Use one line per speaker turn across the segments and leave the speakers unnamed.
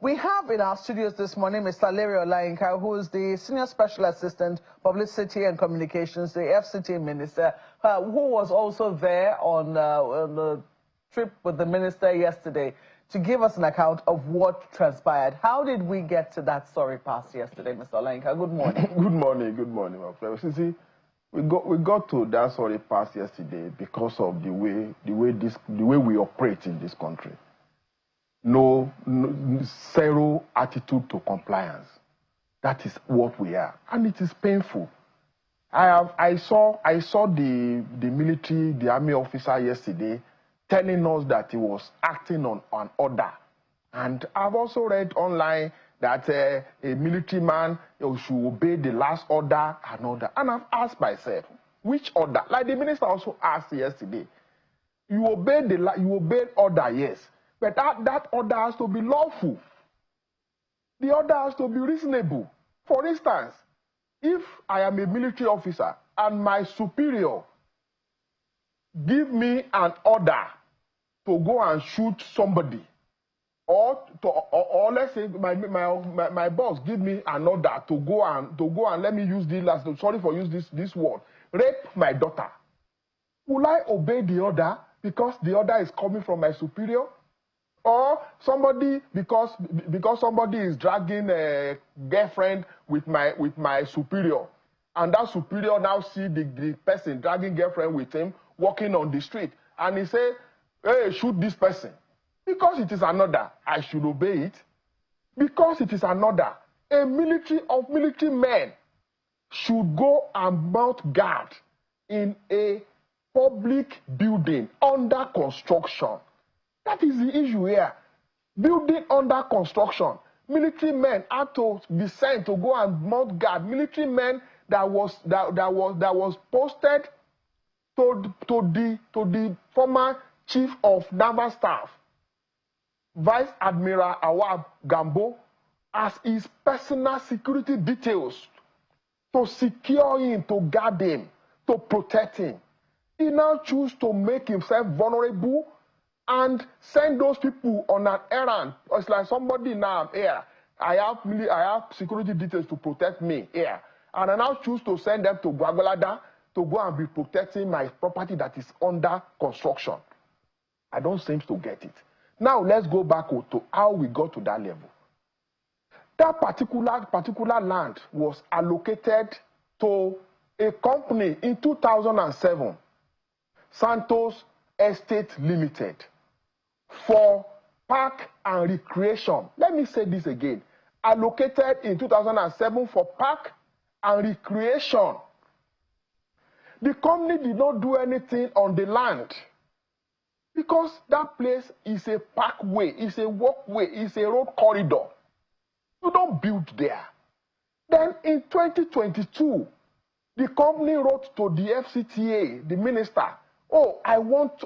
We have in our studios this morning Mr. Larry Olayinka, who is the Senior Special Assistant, Publicity and Communications, the FCT Minister, who was also there on the trip with the Minister yesterday to give us an account of what transpired. How did we get to that sorry pass yesterday, Mr. Olayinka? Good morning.
Good morning, my friend. See, we got to that sorry pass yesterday because of the way we operate in this country. No, zero attitude to compliance. That is what we are, and it is painful. I saw the military, the army officer yesterday telling us that he was acting on an order, and I've also read online that a military man should obey the last order and order. And I've asked myself, which order? Like the minister also asked yesterday, you obey order, yes. But that order has to be lawful. The order has to be reasonable. For instance, if I am a military officer and my superior give me an order to go and shoot somebody, or let's say my boss give me an order to go and let me use this last, sorry for use this word, rape my daughter, will I obey the order because the order is coming from my superior? Or somebody, because somebody is dragging a girlfriend with my superior, and that superior now see the person dragging girlfriend with him walking on the street, and he say, hey, shoot this person. Because it is an order, I should obey it. Because it is an order, a military men should go and mount guard in a public building under construction. That is the issue here. Building under construction. Military men had to be sent to go and mount guard. Military men that was posted to the former chief of naval staff, Vice Admiral Awab Gambo, as his personal security details to secure him, to guard him, to protect him. He now chooses to make himself vulnerable and send those people on an errand. It's like somebody now here. I have security details to protect me here, and I now choose to send them to Gwagwalada to go and be protecting my property that is under construction. I don't seem to get it. Now let's go back to how we got to that level. That particular land was allocated to a company in 2007, Santos Estate Limited, for park and recreation. Let me say this again. Allocated in 2007 for park and recreation. The company did not do anything on the land because that place is a parkway, it's a walkway, it's a road corridor. You don't build there. Then in 2022, the company wrote to the FCTA, the minister, oh, I want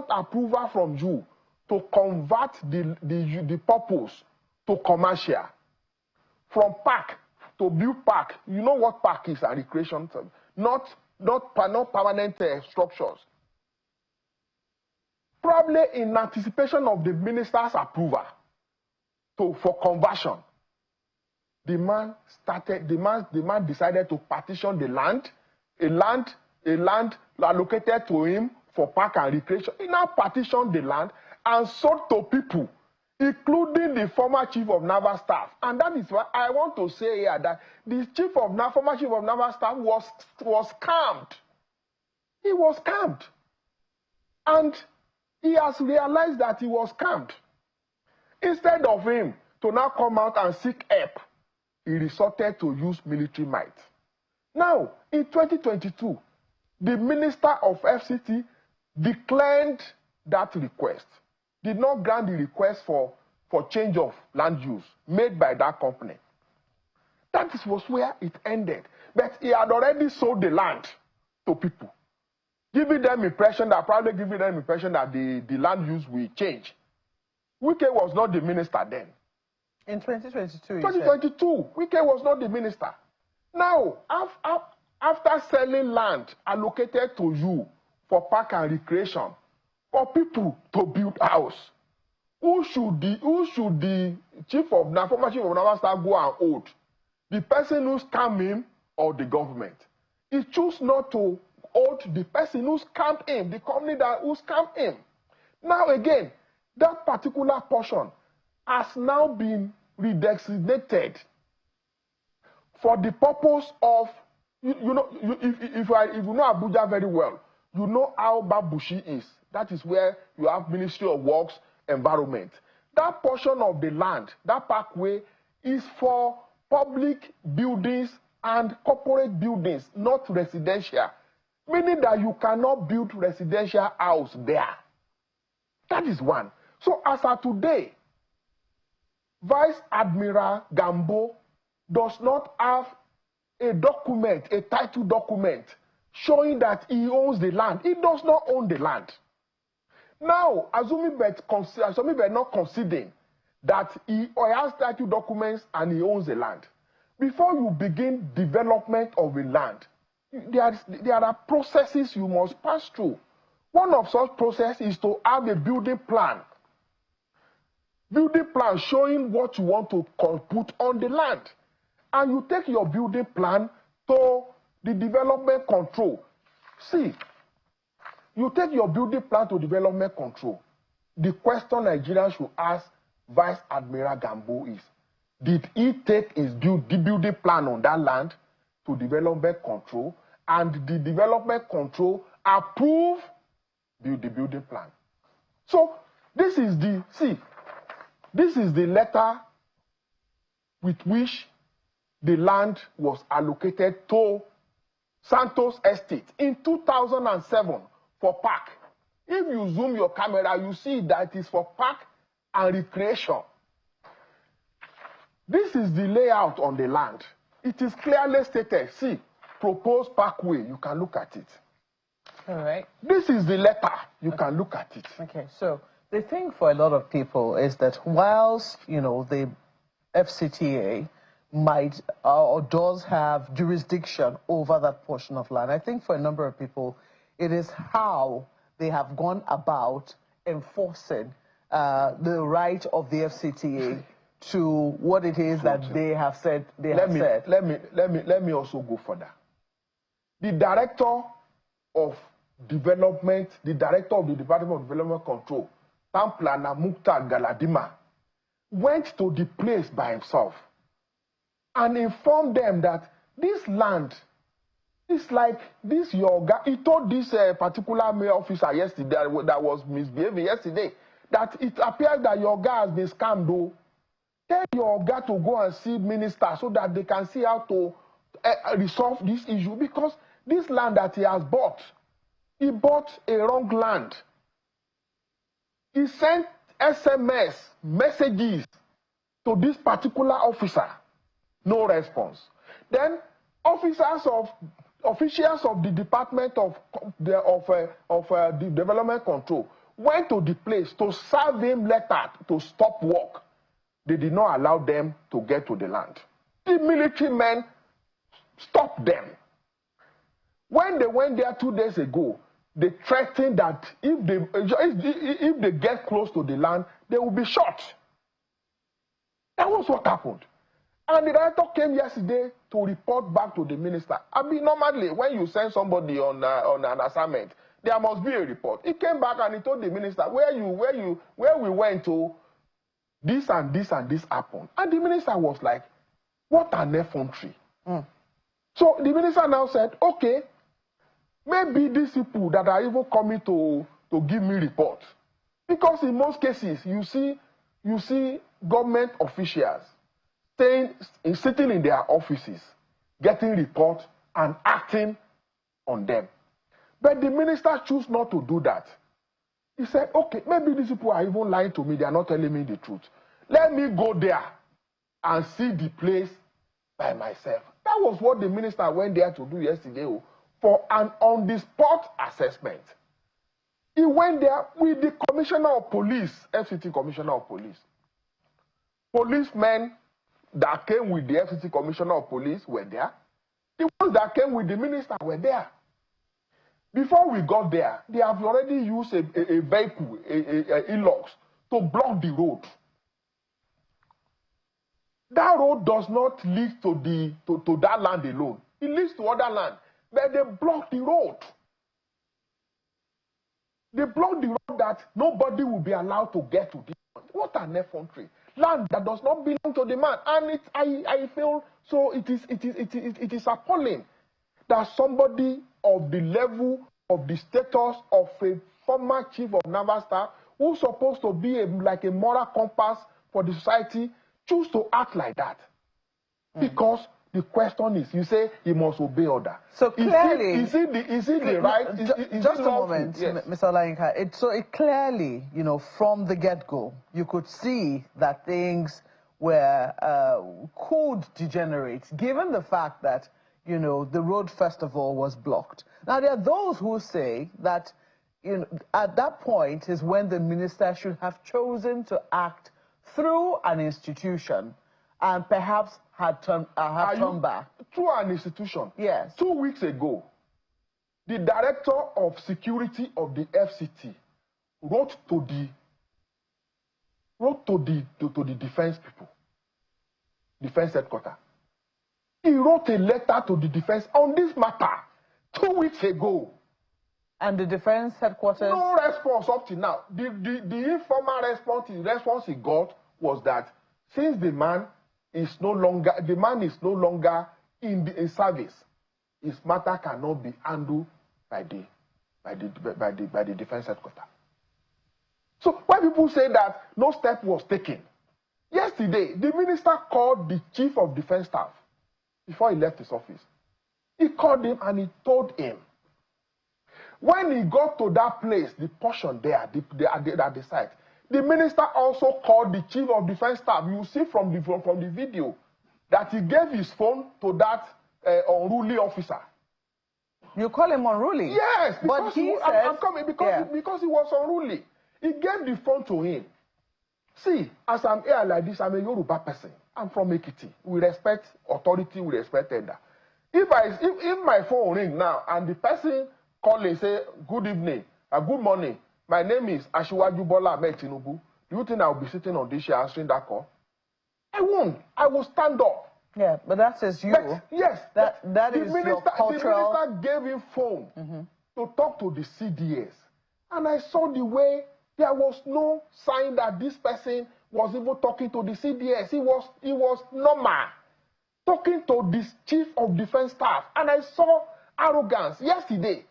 approval from you to convert the purpose to commercial. From park to build park. You know what park is, and recreation, not permanent structures. Probably in anticipation of the minister's approval for conversion, the man decided to partition the land, a land allocated to him for park and recreation. He now partitioned the land and sold to people, including the former chief of naval staff. And that is why I want to say here that the former chief of naval staff was scammed. He was scammed. And he has realized that he was scammed. Instead of him to now come out and seek help, he resorted to use military might. Now, in 2022, the minister of FCT declined that request, did not grant the request for change of land use made by that company. That was where it ended. But he had already sold the land to people, probably giving them impression that the land use will change. Wike was not the minister then.
In 2022,
2022, Wike was not the minister. Now, after selling land allocated to you for park and recreation, for people to build house, who should the chief of former chief of naval staff go and hold? The person who scammed him or the government? He chose not to hold the person who scammed him, the company who scammed him. Now again, that particular portion has now been redesignated for the purpose of, if you know Abuja very well, you know how Babushi is. That is where you have Ministry of Works, Environment. That portion of the land, that parkway, is for public buildings and corporate buildings, not residential. Meaning that you cannot build residential house there. That is one. So as of today, Vice Admiral Gambo does not have a document, a title document, showing that he owns the land. He does not own the land. Now, assuming we're not considering that he has title documents and he owns the land, before you begin development of a land, there are processes you must pass through. One of such processes is to have a building plan. Building plan showing what you want to put on the land. And you take your building plan to the development control. See, you take your building plan to development control. The question Nigerians should ask Vice Admiral Gambo is, did he take his building plan on that land to development control, and the development control approve the building plan? So this is the letter with which the land was allocated to Santos Estate in 2007 for park. If you zoom your camera, you see that it is for park and recreation. This is the layout on the land. It is clearly stated. See, proposed parkway. You can look at it.
All right.
This is the letter. You can look at it.
Okay, so the thing for a lot of people is that whilst, you know, the FCTA might or does have jurisdiction over that portion of land, I think for a number of people, it is how they have gone about enforcing the right of the FCTA to what it is that they have said
Let me also go further. The director of development, the director of the Department of Development Control, Pamplana Mukhtar Galadima, went to the place by himself and informed them that this land is like this your guy. He told this particular mayor officer yesterday that was misbehaving yesterday that it appears that your guy has been scammed though. Tell your guy to go and see minister so that they can see how to resolve this issue, because this land that he has bought, he bought a wrong land. He sent SMS messages to this particular officer, no response. Then officials of the Department of the Development Control went to the place to serve him letter to stop work. They did not allow them to get to the land. The military men stopped them. When they went there 2 days ago, they threatened that if they get close to the land, they will be shot. That was what happened. And the director came yesterday to report back to the minister. I mean, normally, when you send somebody on an assignment, there must be a report. He came back and he told the minister, where we went to, this and this and this happened. And the minister was like, what an effrontery. So the minister now said, okay, maybe these people that are even coming to give me report. Because in most cases, you see government officials sitting in their offices, getting reports and acting on them. But the minister chose not to do that. He said, okay, maybe these people are even lying to me. They are not telling me the truth. Let me go there and see the place by myself. That was what the minister went there to do yesterday for an on-the-spot assessment. He went there with the commissioner of police, FCT commissioner of police. Policemen that came with the FCT commissioner of police were there. The ones that came with the minister were there. Before we got there, they have already used a vehicle, a Hilux, to block the road. That road does not lead to that land alone. It leads to other land. But they block the road. They block the road that nobody will be allowed to get to this land. What an effrontery. Land that does not belong to the man. And I feel so it is appalling that somebody of the level of the status of a former chief of naval staff who's supposed to be like a moral compass for the society choose to act like that. Because the question is, you say he must obey order.
So clearly,
is it the right?
Just a moment,
yes.
Mr. Olayinka. So it clearly, from the get-go, you could see that things were could degenerate, given the fact that the road first of all was blocked. Now there are those who say that at that point is when the minister should have chosen to act through an institution and perhaps had turned back.
Through an institution?
Yes.
2 weeks ago, the director of security of the FCT wrote to the defense people, defense headquarters. He wrote a letter to the defense on this matter 2 weeks ago.
And the defense headquarters?
No response up to now. The informal response he got was that since the man is no longer in service, his matter cannot be handled by the defense headquarters. So when people say that no step was taken, yesterday the minister called the chief of defense staff before he left his office. He called him and he told him, when he got to that place, the portion there, at the site, the minister also called the chief of defense staff. You see from the video that he gave his phone to that unruly officer.
You call him unruly?
Yes,
but
I'm coming because he was unruly. He gave the phone to him. See, as I'm here like this, I'm a Yoruba person. I'm from Ekiti. We respect authority, we respect elder. If my phone ring now and the person calling say, good evening, good morning, my name is Asiwaju Bola Ahmed Tinubu, do you think I will be sitting on this chair answering that call? I won't. I will stand up.
Yeah, but that says you.
But, yes.
That is your cultural...
The minister gave him phone to talk to the CDS. And I saw the way there was no sign that this person was even talking to the CDS. He was normal. Talking to this chief of defense staff. And I saw arrogance. Yesterday,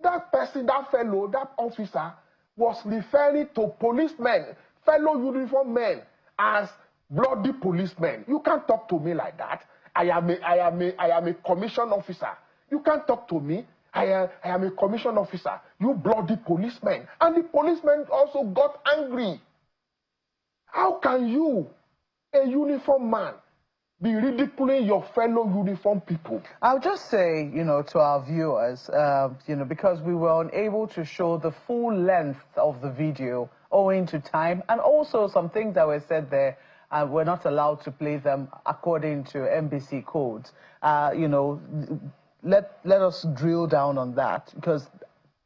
that person, that fellow, that officer was referring to policemen, fellow uniform men, as bloody policemen. You can't talk to me like that. I am a commissioned officer. You can't talk to me. I am a commissioned officer. You bloody policemen. And the policemen also got angry. How can you, a uniform man, be ridiculing your fellow uniform people?
I'll just say, to our viewers, because we were unable to show the full length of the video owing to time, and also some things that were said there, we're not allowed to play them according to NBC codes. Let us drill down on that, because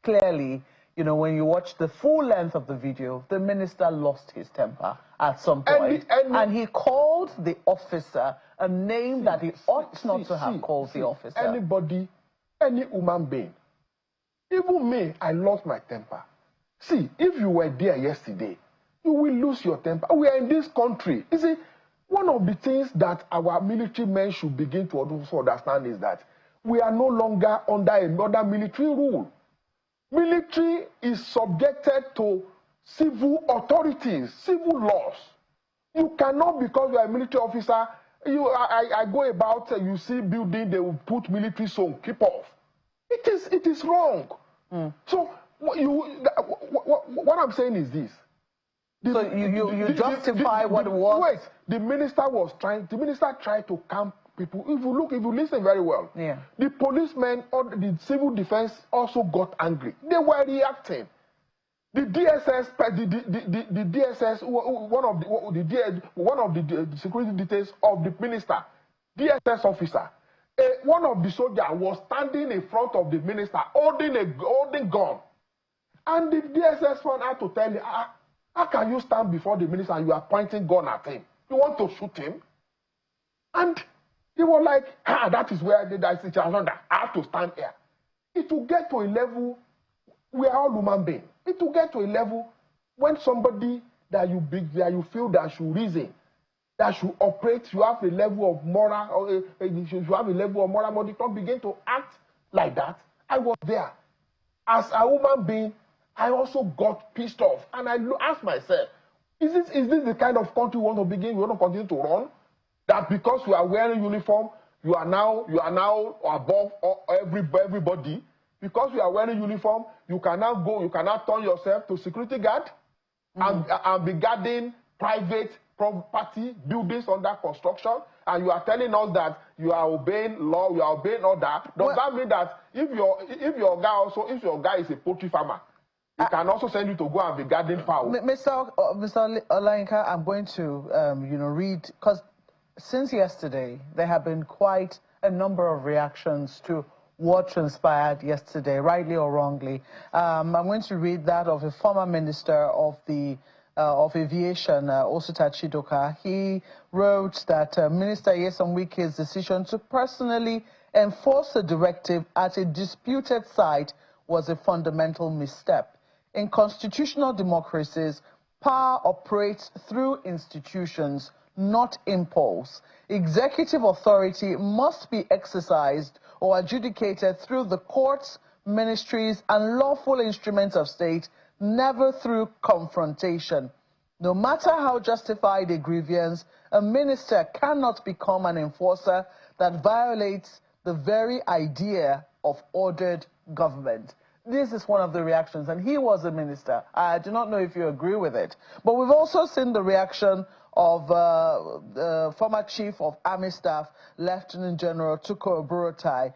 clearly, when you watch the full length of the video, the minister lost his temper at some point. And he called the officer a name that he ought not to have called the officer.
Anybody, any human being, even me, I lost my temper. See, if you were there yesterday, you will lose your temper. We are in this country. You see, one of the things that our military men should begin to also understand is that we are no longer under another military rule. Military is subjected to civil authorities, civil laws. You cannot, because you are a military officer, I go about, you see building, they will put military zone, keep off. It is wrong. So what I'm saying is this.
So you justify what it was?
Wait, the minister tried to calm people. If you listen very well, the policemen or the civil defense also got angry. They were reacting. The DSS, the DSS, one of the security details of the minister, DSS officer, one of the soldiers was standing in front of the minister holding gun, and the DSS one had to tell him, How can you stand before the minister and you are pointing gun at him? You want to shoot him? And they were like, that is where the situation that I have to stand here. It will get to a level, we are all human beings. It will get to a level when somebody that you feel that should reason, that should operate, you have a level of moral, or you have a level of moral, but you don't begin to act like that. I was there. As a human being, I also got pissed off. And I asked myself, is this the kind of country we want to continue to run? That because you are wearing uniform, you are now above everybody. Because you are wearing uniform, you cannot turn yourself to security guard and be guarding private property, buildings under construction, and you are telling us that you are obeying law, you are obeying order. Does that mean that if your guy is a poultry farmer, he can also send you to go and be guarding fowl?
Mr. Olayinka, I'm going to read, because since yesterday there have been quite a number of reactions to what transpired yesterday, rightly or wrongly. I'm going to read that of a former minister of aviation, Osita Chidoka. He wrote that Minister Nyesom Wike's decision to personally enforce a directive at a disputed site was a fundamental misstep. In constitutional democracies, power operates through institutions, not impulse. Executive authority must be exercised or adjudicated through the courts, ministries, and lawful instruments of state, never through confrontation. No matter how justified a grievance, a minister cannot become an enforcer that violates the very idea of ordered government. This is one of the reactions, and he was a minister. I do not know if you agree with it. But we've also seen the reaction of the former Chief of Army Staff, Lieutenant General Tukur Buratai,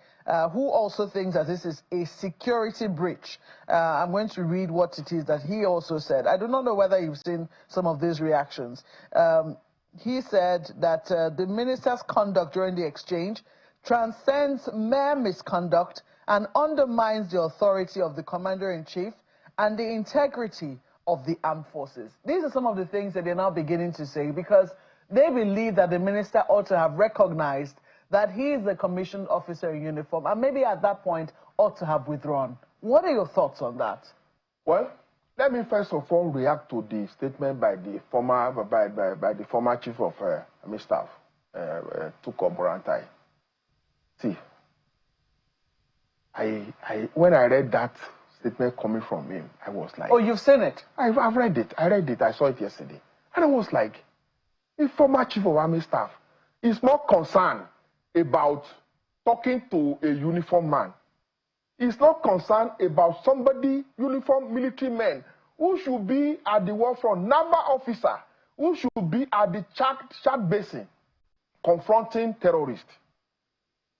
who also thinks that this is a security breach. I'm going to read what it is that he also said. I do not know whether you've seen some of these reactions. He said that the minister's conduct during the exchange transcends mere misconduct and undermines the authority of the commander-in-chief and the integrity of the armed forces. These are some of the things that they're now beginning to say, because they believe that the minister ought to have recognized that he is a commissioned officer in uniform, and maybe at that point ought to have withdrawn. What are your thoughts on that?
Well, let me first of all react to the statement by the former Chief of Army Staff, Tukur Buratai. See, when I read that statement coming from him, I was like...
Oh, you've seen it?
I've read it. I read it. I saw it yesterday. And I was like, the former Chief of Army Staff is more concerned about talking to a uniformed man. He's not concerned about somebody, uniformed military men, who should be at the war front, naval officer, who should be at the Chad Basin, confronting terrorists,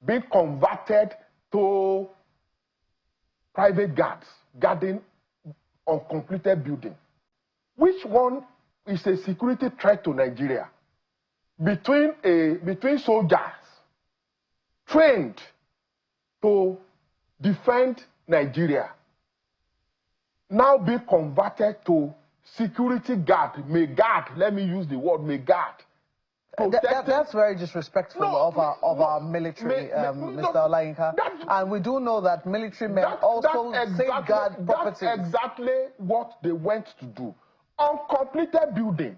being converted to private guards guarding uncompleted building. Which one is a security threat to Nigeria? Between soldiers trained to defend Nigeria, now be converted to security guard, may guard, let me use the word, may guard.
That's very disrespectful of our military, Mr. Olayinka. And we do know that military men also safeguard property.
That's exactly what they went to do. Uncompleted building.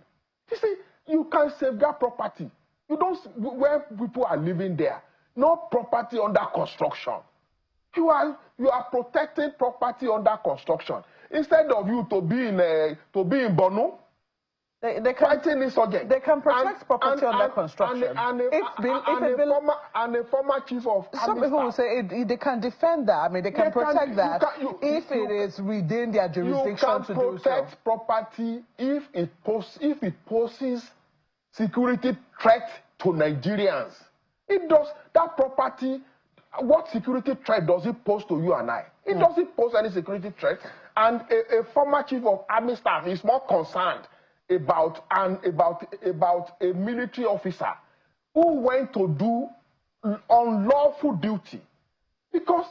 You see, you can safeguard property. You don't, where people are living there, no property under construction. You are protecting property under construction. Instead of you to be in Bono,
they can protect property under construction.
And a former chief of
some people will say they can defend that. I mean, they can protect that if it is within their jurisdiction to do so.
You can protect property if it poses security threat to Nigerians. It does. That property, what security threat does it pose to you and I? It doesn't pose any security threat. And a former chief of army staff is more concerned about a military officer who went to do unlawful duty, because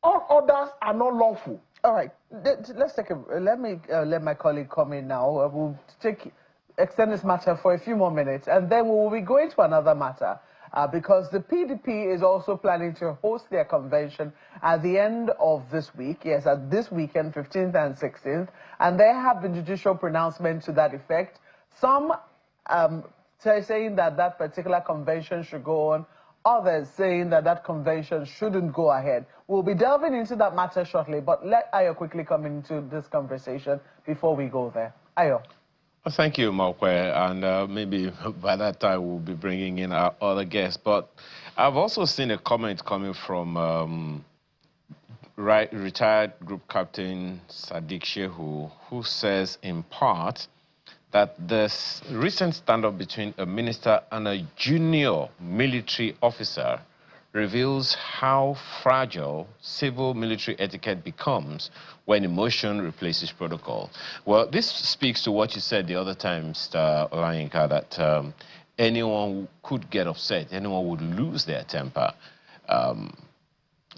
all others are not lawful.
All right, let's take a. Let me let my colleague come in now. We'll extend this matter for a few more minutes, and then we will be going to another matter because the PDP is also planning to host their convention at the end of this week. Yes, at this weekend, 15th and 16th, and there have been judicial pronouncements to that effect. Some saying that that particular convention should go on. Others saying that that convention shouldn't go ahead. We'll be delving into that matter shortly, but let Ayo quickly come into this conversation before we go there. Ayo.
Well, thank you, Mokwe, and maybe by that time we'll be bringing in our other guests. But I've also seen a comment coming from retired Group Captain Sadiq Shehu, who says in part that this recent standoff between a minister and a junior military officer reveals how fragile civil military etiquette becomes when emotion replaces protocol. Well, this speaks to what you said the other time, Mr. Olayinka, that anyone could get upset, anyone would lose their temper.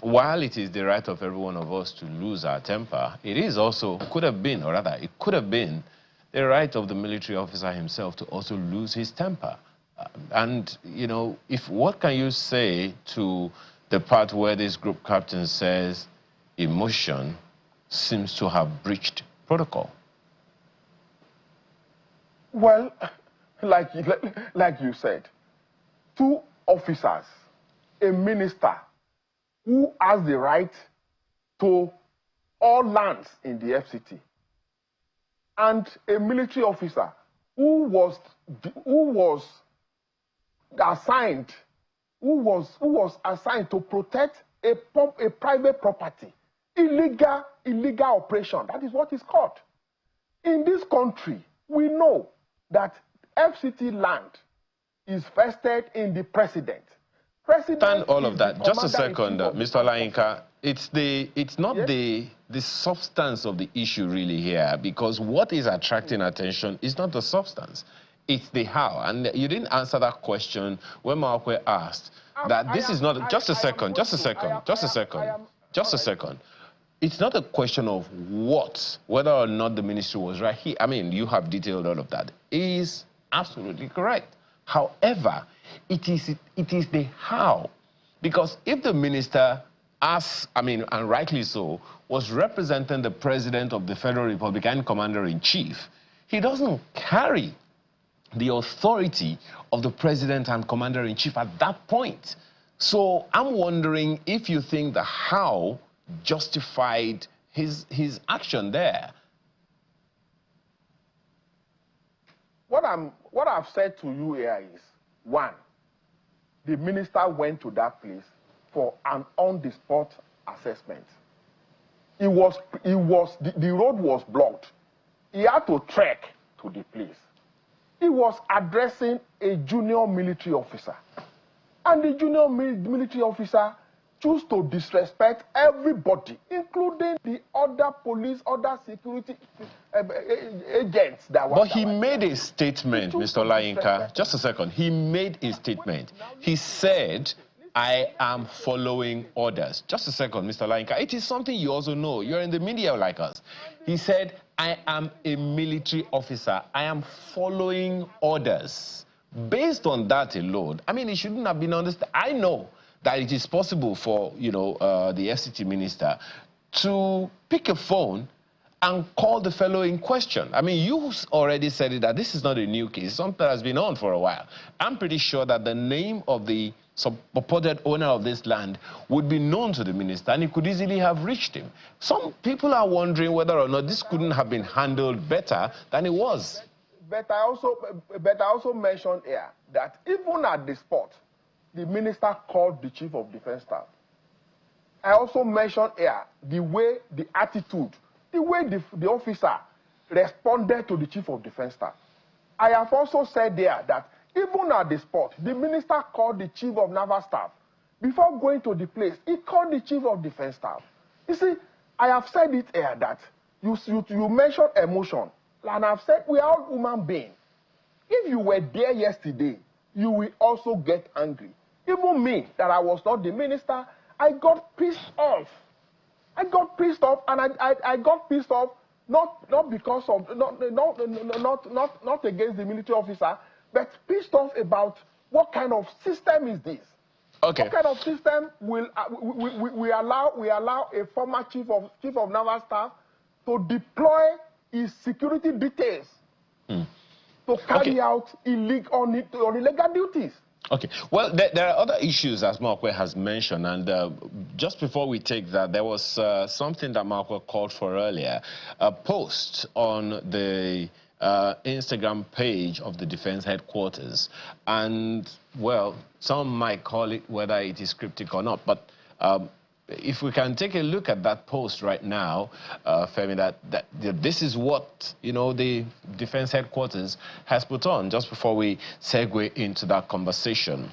While it is the right of every one of us to lose our temper, it is also, could have been, or rather, it could have been the right of the military officer himself to also lose his temper. And, you know, what can you say to the part where this group captain says emotion seems to have breached protocol?
Well, like you said, two officers, a minister who has the right to all lands in the FCT, and a military officer who was assigned to protect a private property, illegal operation. That is what is called. In this country, we know that FCT land is vested in the president.
Stand all of that. Just a second, Mr. Olayinka. It's not the substance of the issue really here, because what is attracting attention is not the substance. It's the how. And you didn't answer that question when Mawakwe asked that this is not... Just a second. It's not a question of whether or not the ministry was right. I mean, you have detailed all of that. It is absolutely correct. However, it is the how. Because if the minister, and rightly so, was representing the President of the Federal Republic and Commander-in-Chief, he doesn't carry the authority of the President and Commander-in-Chief at that point. So I'm wondering if you think the how justified his action there.
What I've said to you here is, one, the minister went to that place for an on-the-spot assessment. The road was blocked. He had to trek to the place. He was addressing a junior military officer. And the junior military officer chose to disrespect everybody, including the other police, other security agents that were...
But he made a statement, Mr. Olayinka. Just a second. He made a statement. He said, I am following orders. Just a second, Mr. Olayinka. It is something you also know. You're in the media like us. He said, I am a military officer. I am following orders. Based on that alone, I mean, it shouldn't have been understood. I know that it is possible for, the FCT minister to pick a phone and call the fellow in question. I mean, you already said it, that this is not a new case. Something that has been on for a while. I'm pretty sure that the name of the purported owner of this land would be known to the minister, and he could easily have reached him. Some people are wondering whether or not this couldn't have been handled better than it was.
But I also mentioned here that even at the spot, the minister called the chief of defense staff. I also mentioned here the attitude, the way the officer responded to the chief of defense staff. I have also said there that even at the spot, the minister called the chief of naval staff. Before going to the place, he called the chief of defense staff. You see, I have said it here that you mentioned emotion, and I've said we are all human beings. If you were there yesterday, you will also get angry. Even me, that I was not the minister, I got pissed off. I got pissed off, and I got pissed off not because of not against the military officer, but pissed off about what kind of system is this?
Okay.
What kind of system will we allow a former chief of naval staff to deploy his security details to carry out illegal duties?
Okay. Well, there are other issues, as Markwe has mentioned, and just before we take that, there was something that Markwe called for earlier, a post on the Instagram page of the Defense Headquarters, and, well, some might call it whether it is cryptic or not, but if we can take a look at that post right now, Femi, that this is what, you know, the Defense Headquarters has put on, just before we segue into that conversation.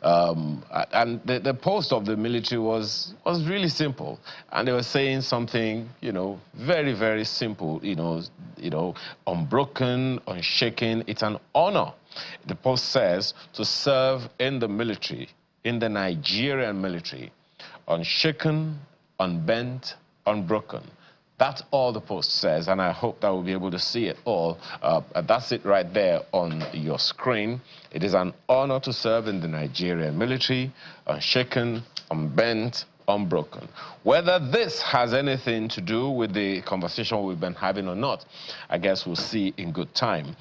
And the post of the military was really simple, and they were saying something, you know, very, very simple, you know, unbroken, unshaken. It's an honor, the post says, to serve in the military, in the Nigerian military, unshaken, unbent, unbroken. That's all the post says, and I hope that we'll be able to see it all. That's it right there on your screen. It is an honor to serve in the Nigerian military, unshaken, unbent, unbroken. Whether this has anything to do with the conversation we've been having or not, I guess we'll see in good time.